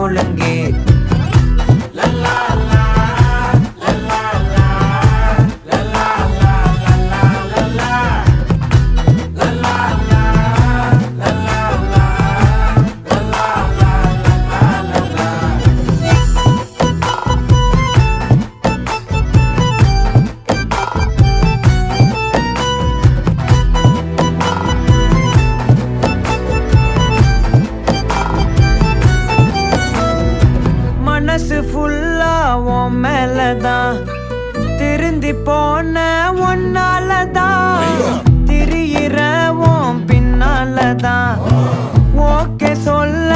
ஒழுங்கு. மனசு ஃபுல்லா உன் மேலதான், திருந்தி போன ஒன்னாலதான், திரியிற உன் பின்னாலதான், ஓகே சொல்ல